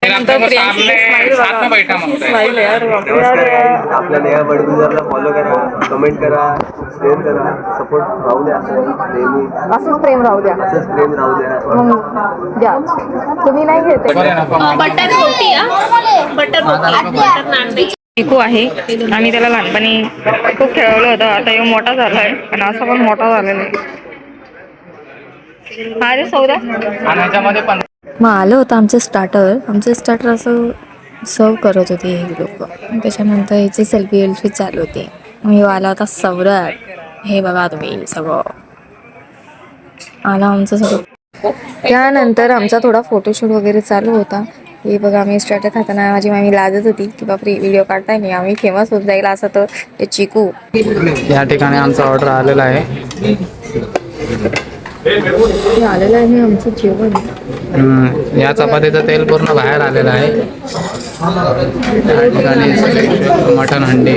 त्यानंतर प्रियांशी स्माईल बघा, स्माईल आहे यार. आपल्या नेहा बडगुजरला फॉलो करा, कमेंट करा, शेअर करा, सपोर्ट राहू द्या नेहमी. असंच प्रेम राहू द्या, असंच प्रेम राहू द्या. मग द्या. तुम्ही नाही घेते बटर रोटी, बटर रोटी, बटर नान. चिकू आहे आणि त्याला लहानपणी खूप खेळवलं होतं. आता येऊन मोठा झालाय आणि असा पण मोठा झालेला आहे. हा रे सौदा. मग आलं होतं आमचं स्टार्टर असं सर्व करत होते हे लोक. त्याच्यानंतर ह्याची सेल्फी चालू होती. मी आला होता सौरभ. हे बघा तुम्ही सगळं आला आमचं सगळं. त्यानंतर आमचा थोडा फोटोशूट वगैरे चालू होता. हे बघा आम्ही स्टार्टर खाताना माझी मामी लाजत होती की बापरे व्हिडिओ काढताय नाही, आम्ही फेमस होत जाईल असं. तर ते चिकू या ठिकाणी आमचा ऑर्डर आलेला आहे. आलेलं आहे आमचं जेवण. या चपातीचं तेल पूर्ण बाहेर आलेलं आहे. या ठिकाणी मटन हंडी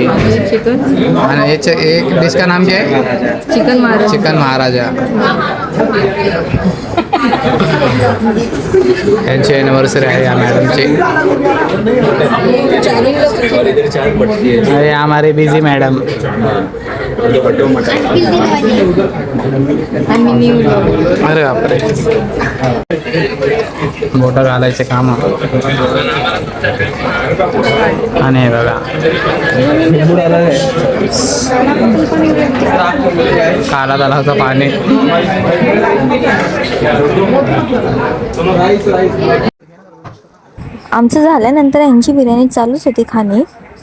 चिकन आणि याचे एक डिश का नाम क्या है? चिकन महाराजा. यांची एनिव्हर्सरी आहे या मॅडमची. अरे हमारे बिझी मॅडम. अरे बापरे, मोठं घालायचे काम. आणि हे बघा काला तलावाचं पाणी. आमचं झाल्यानंतर यांची बिर्याणी चालूच होती खाणे.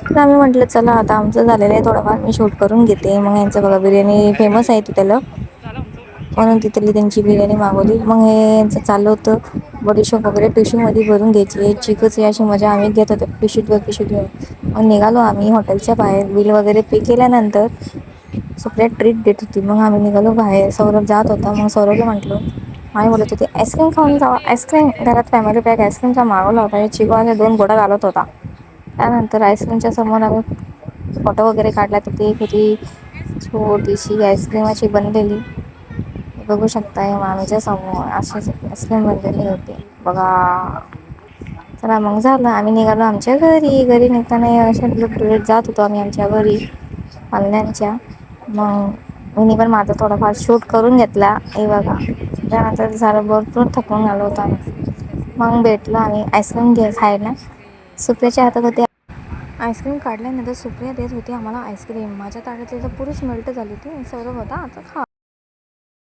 तर आम्ही म्हटलं चला आता आमचं झालेलं आहे थोडंफार मी शूट करून घेते. मग यांचं बघा बिर्याणी फेमस आहे तिथलं, म्हणून तिथली त्यांची बिर्याणी मागवली. मग हे यांचं चाललं होतं बडीशोप वगैरे पिशवीमध्ये भरून घ्यायची. चिकूची अशी मजा आम्ही घेत होतो पिशवीत घेऊन. मग निघालो आम्ही हॉटेलच्या बाहेर. बिल वगैरे पे केल्यानंतर सगळ्यात ट्रीट देत होती. मग आम्ही निघालो बाहेर. सौरभ जात होता. मग सौरभला म्हटलं, आई बोलत होती आईस्क्रीम खाऊन जावा. आईस्क्रीम घरात फॅमिली पॅक आईस्क्रीमचा मागवला होता. चिकू असे 2 बोटा घालत होता. त्यानंतर आईस्क्रीमच्या समोर आम्ही फोटो वगैरे काढला. तिथे एक होती छोटीशी आईस्क्रीमाची बनलेली, बघू शकता मामीच्या समोर अशीच आईस्क्रीम बनलेली होती बघा. चला मग झालं आम्ही निघालो आमच्या घरी निघताना अशा टुलेट जात होतो आम्ही आमच्या घरी पालण्यांच्या. मग मी पण माझा थोडाफार शूट करून घेतला. हे बघा त्यानंतर झालं भरपूर थकून आलो होतो आम्ही. मग भेटलो आम्ही आईस्क्रीम खायला. सुप्रियाच्या हातात होते आईस्क्रीम. काढल्यानंतर सुप्रिया देत होती आम्हाला आईस्क्रीम. माझ्या ताटातली तर पुरीच मेल्ट झाली होती. सौरभ होता आता खा